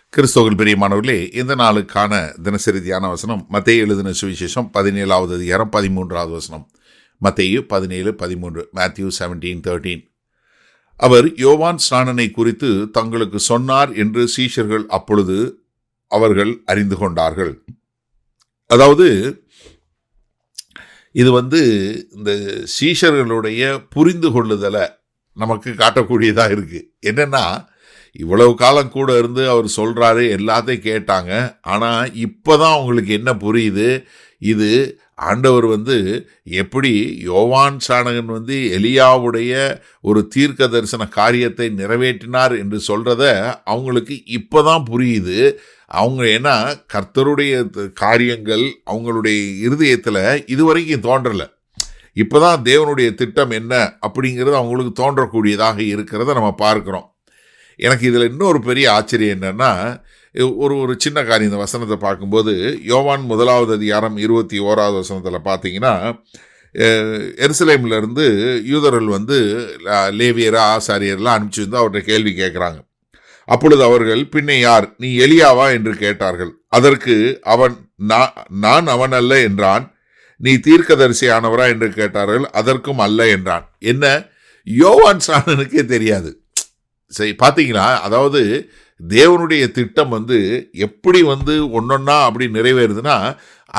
கிறிஸ்துவுக்குள் பிரியமானவர்களே, இந்த நாளுக்கான தினசரி தியான வசனம் மத்தேயு எழுதின சுவிசேஷம் 17வது அதிகாரம் 13வது வசனம். மத்தேயு 17:13. Matthew 17:13. அவர் யோவான் ஸ்நானனை குறித்து தங்களுக்கு சொன்னார் என்று சீஷர்கள் அப்பொழுது அவர்கள் அறிந்து கொண்டார்கள். அதாவது இது இந்த சீஷர்களுடைய புரிந்து கொள்ளுதலை நமக்கு காட்டக்கூடியதாக இருக்கு. என்னன்னா, இவ்வளவு காலம் கூட இருந்து அவர் சொல்றாரு, எல்லாத்தையும் கேட்டாங்க. ஆனால் இப்போதான் அவங்களுக்கு என்ன புரியுது, இது ஆண்டவர் எப்படி யோவான் ஸ்நானகன் எலியாவுடைய ஒரு தீர்க்க தரிசன காரியத்தை நிறைவேற்றினார் என்று சொல்றத அவங்களுக்கு இப்போதான் புரியுது. அவங்க ஏன்னா கர்த்தருடைய காரியங்கள் அவங்களுடைய இருதயத்தில் இதுவரைக்கும் தோன்றலை. இப்போதான் தேவனுடைய திட்டம் என்ன அப்படிங்கிறது அவங்களுக்கு தோன்றக்கூடியதாக இருக்கிறத நம்ம பார்க்குறோம். எனக்கு இதில் இன்னொரு பெரிய ஆச்சரியம் என்னென்னா, ஒரு சின்ன காரியம். இந்த வசனத்தை பார்க்கும்போது யோவான் 1வது அதிகாரம் 21வது வசனத்தில் பார்த்தீங்கன்னா, எருசலேமிலிருந்து யூதர்கள் லேவியரா ஆசாரியர்லாம் அனுப்பிச்சு அவர்கிட்ட கேள்வி கேட்குறாங்க. அப்பொழுது அவர்கள், பின்னே யார், நீ எலியாவா என்று கேட்டார்கள். அதற்கு அவன், நான் அவன் அல்ல என்றான். நீ தீர்க்கதரிசியானவரா என்று கேட்டார்கள். அதற்கும் அல்ல என்றான். என்ன, யோவான் ஸ்நானனுக்கே தெரியாது. சரி, பார்த்தீங்களா? அதாவது தேவனுடைய திட்டம் எப்படி ஒன்னொன்னா அப்படி நிறைவேறுதுன்னா,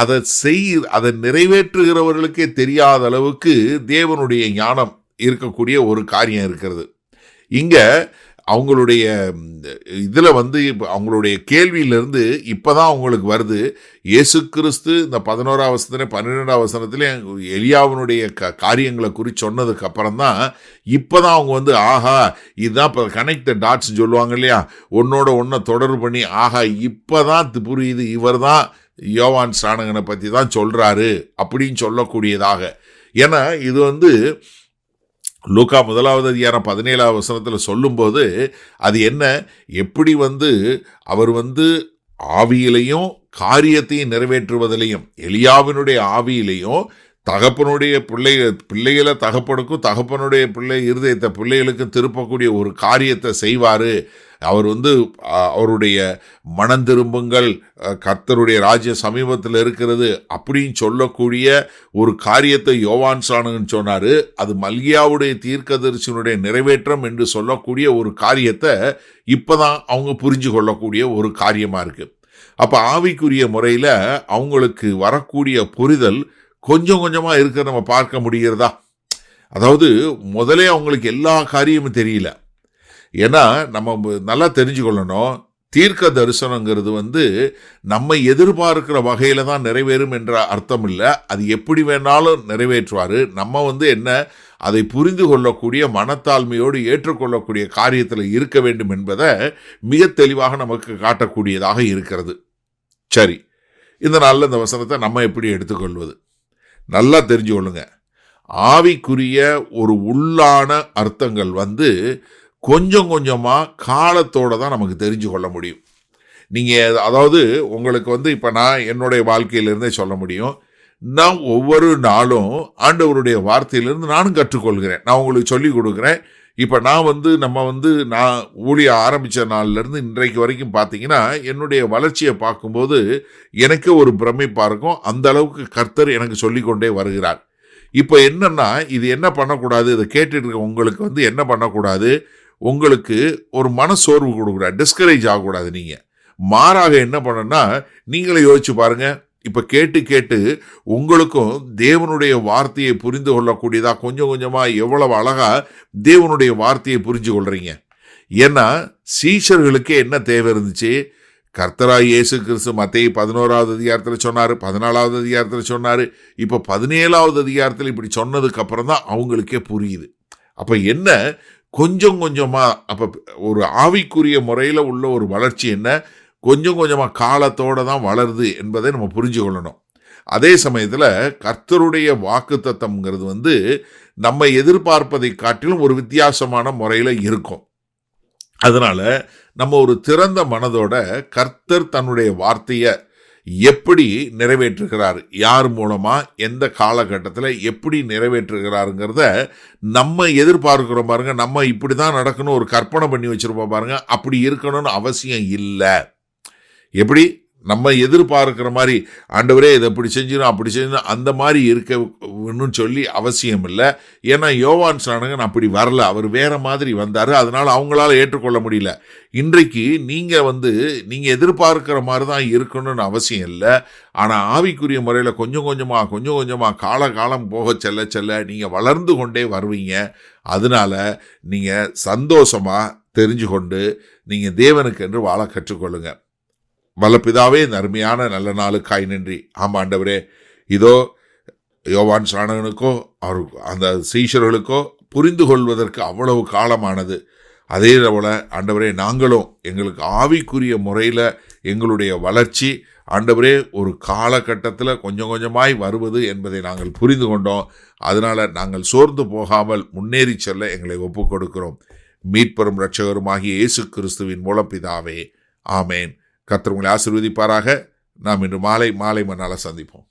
அதை நிறைவேற்றுகிறவர்களுக்கே தெரியாத அளவுக்கு தேவனுடைய ஞானம் இருக்கக்கூடிய ஒரு காரியம் இருக்கிறது. இங்க அவங்களுடைய இதில் அவங்களுடைய கேள்வியிலிருந்து இப்போதான் அவங்களுக்கு வருது. இயேசு கிறிஸ்து இந்த 11வது வசனத்திலே 12வது வசனத்திலே எலியாவினுடைய காரியங்களை குறித்து சொன்னதுக்கு அப்புறம் தான் இப்போதான் அவங்க ஆஹா, இதுதான் இப்போ கனெக்ட் த டாட்ஸ் சொல்லுவாங்க இல்லையா, ஒன்னோட ஒன்றை தொடர்பு பண்ணி, ஆஹா இப்போதான் புரியுது, இவர் தான் யோவான் ஸ்நானகனை பற்றி தான் சொல்கிறாரு அப்படின்னு சொல்லக்கூடியதாக. ஏன்னா இது லூக்கா 1வது அதிகாரம் 17வது வசனத்தில் சொல்லும்போது அது என்ன, எப்படி அவர் ஆவியிலையும் காரியத்தையும் நிறைவேற்றுவதிலையும், எலியாவினுடைய ஆவியிலையும் தகப்பனுடைய பிள்ளைகளை தகப்பனுக்கும் தகப்பனுடைய இருதயத்தை பிள்ளைகளுக்கும் திருப்பக்கூடிய ஒரு காரியத்தை செய்வார். அவர் அவருடைய மனம் திரும்புங்கள், கர்த்தருடைய ராஜ்ய சமீபத்தில் இருக்கிறது அப்படின்னு சொல்லக்கூடிய ஒரு காரியத்தை யோவான் ஸ்நானகன் சொன்னார். அது மல்கியாவுடைய தீர்க்கதரிசனுடைய நிறைவேற்றம் என்று சொல்லக்கூடிய ஒரு காரியத்தை இப்போதான் அவங்க புரிஞ்சு கொள்ளக்கூடிய ஒரு காரியமாக இருக்குது. அப்போ ஆவிக்குரிய முறையில் அவங்களுக்கு வரக்கூடிய புரிதல் கொஞ்சம் கொஞ்சமாக இருக்க நம்ம பார்க்க முடிகிறதா? அதாவது முதலே அவங்களுக்கு எல்லா காரியமும் தெரியல. ஏன்னா நம்ம நல்லா தெரிஞ்சுக்கொள்ளணும், தீர்க்க தரிசனங்கிறது நம்ம எதிர்பார்க்கிற வகையில் தான் நிறைவேறும் என்ற அர்த்தம் இல்லை. அது எப்படி வேணாலும் நிறைவேற்றுவார். நம்ம என்ன, அதை புரிந்து கொள்ளக்கூடிய மனத்தாழ்மையோடு ஏற்றுக்கொள்ளக்கூடிய காரியத்தில் இருக்க வேண்டும் என்பதை மிக தெளிவாக நமக்கு காட்டக்கூடியதாக இருக்கிறது. சரி, இந்த நாளில் இந்த வசனத்தை நம்ம எப்படி எடுத்துக்கொள்வது? நல்லா தெரிஞ்சு கொள்ளுங்க. ஆவிக்குரிய ஒரு உள்ளான அர்த்தங்கள் கொஞ்சம் கொஞ்சமாக காலத்தோடு தான் நமக்கு தெரிஞ்சு கொள்ள முடியும். நீங்கள் அதாவது உங்களுக்கு இப்போ நான் என்னுடைய வாழ்க்கையிலிருந்தே சொல்ல முடியும். நான் ஒவ்வொரு நாளும் ஆண்டவருடைய வார்த்தையிலிருந்து நானும் கற்றுக்கொள்கிறேன். நான் உங்களுக்கு சொல்லி கொடுக்குறேன். இப்போ நான் நான் ஊழியம் ஆரம்பித்த நாள்லேருந்து இன்றைக்கு வரைக்கும் பார்த்தீங்கன்னா, என்னுடைய வளர்ச்சியை பார்க்கும்போது எனக்கு ஒரு பிரமிப்பாக இருக்கும். அந்த அளவுக்கு கர்த்தர் எனக்கு சொல்லிக்கொண்டே வருகிறார். இப்போ என்னன்னா, இது என்ன பண்ணக்கூடாது, இதை கேட்டுட்டு இருக்க உங்களுக்கு என்ன பண்ணக்கூடாது, உங்களுக்கு ஒரு மனசோர்வு கொடுக்கூடாது, டிஸ்கரேஜ் ஆகக்கூடாது. நீங்கள் மாறாக என்ன பண்ணணும்னா, நீங்களே யோசிச்சு பாருங்கள். இப்போ கேட்டு உங்களுக்கும் தேவனுடைய வார்த்தையை புரிந்து கொள்ளக்கூடியதா கொஞ்சம் கொஞ்சமாக எவ்வளவு அழகாக தேவனுடைய வார்த்தையை புரிஞ்சு கொள்றீங்க. ஏன்னா சீஷர்களுக்கே என்ன தேவை இருந்துச்சு, கர்த்தராய் இயேசு கிறிஸ்து மத்தேயு 11வது அதிகாரத்தில் சொன்னார், 14வது அதிகாரத்தில் சொன்னார், இப்போ 17வது அதிகாரத்தில் இப்படி சொன்னதுக்கு அப்புறம் தான் அவங்களுக்கே புரியுது. அப்போ என்ன, கொஞ்சம் கொஞ்சமாக அப்போ ஒரு ஆவிக்குரிய முறையில் உள்ள ஒரு வளர்ச்சி என்ன, கொஞ்சம் கொஞ்சமாக காலத்தோடு தான் வளருது என்பதை நம்ம புரிஞ்சு கொள்ளணும். அதே சமயத்தில் கர்த்தருடைய வாக்குத்தத்தம்ங்கிறது நம்ம எதிர்பார்ப்பதை காட்டிலும் ஒரு வித்தியாசமான முறையில் இருக்கும். அதனால் நம்ம ஒரு திறந்த மனதோட கர்த்தர் தன்னுடைய வார்த்தையை எப்படி நிறைவேற்றுகிறார், யார் மூலமா, எந்த காலகட்டத்தில் எப்படி நிறைவேற்றுகிறாருங்கிறத நம்ம எதிர்பார்க்கிறோம் பாருங்க. நம்ம இப்படி தான் நடக்கணும் ஒரு கற்பனை பண்ணி வச்சிருப்போம் பாருங்க. அப்படி இருக்கணும்னு அவசியம் இல்லை. எப்படி நம்ம எதிர்பார்க்கிற மாதிரி ஆண்டவரே இதை இப்படி செஞ்சிடும் அப்படி செஞ்சிடும் அந்த மாதிரி இருக்கணும்னு சொல்லி அவசியம் இல்லை. ஏன்னா யோவான் ஸ்நானகன் அப்படி வரல, அவர் வேற மாதிரி வந்தார். அதனால அவங்களால ஏற்றுக்கொள்ள முடியல. இன்றைக்கு நீங்கள் எதிர்பார்க்கிற மாதிரி தான் இருக்கணும்னு அவசியம் இல்லை. ஆனால் ஆவிக்குரிய முறையில் கொஞ்சம் கொஞ்சமாக காலம் போக செல்ல செல்ல நீங்கள் வளர்ந்து கொண்டே வருவீங்க. அதனால நீங்கள் சந்தோஷமாக தெரிஞ்சு கொண்டு நீங்கள் தேவனுக்கு என்று வாழ கற்றுக்கொள்ளுங்க. வல்லபிதாவே, இந்த அருமையான நல்ல நாளுக்காய் நன்றி. ஆண்டவரே, இதோ யோவான் ஸ்நானகனுக்கோ அவர் அந்த சீஷர்களுக்கோ புரிந்து கொள்வதற்கு அவ்வளவு காலமானது. அதே போல ஆண்டவரே, நாங்களும் எங்களுக்கு ஆவிக்குரிய முறையில் எங்களுடைய வளர்ச்சி ஆண்டவரே ஒரு காலகட்டத்தில் கொஞ்சம் கொஞ்சமாய் வருவது என்பதை நாங்கள் புரிந்து கொண்டோம். அதனால் நாங்கள் சோர்ந்து போகாமல் முன்னேறி செல்ல எங்களை ஒப்புக் கொடுக்கிறோம். மீட்பெரும் இரட்சகருமாகிய இயேசு கிறிஸ்துவின் மூலம் பிதாவே, ஆமேன். கர்த்தர் உங்களை ஆசீர்வதிப்பாராக. நாம் இன்று மாலை மண்ணால சந்திப்போம்.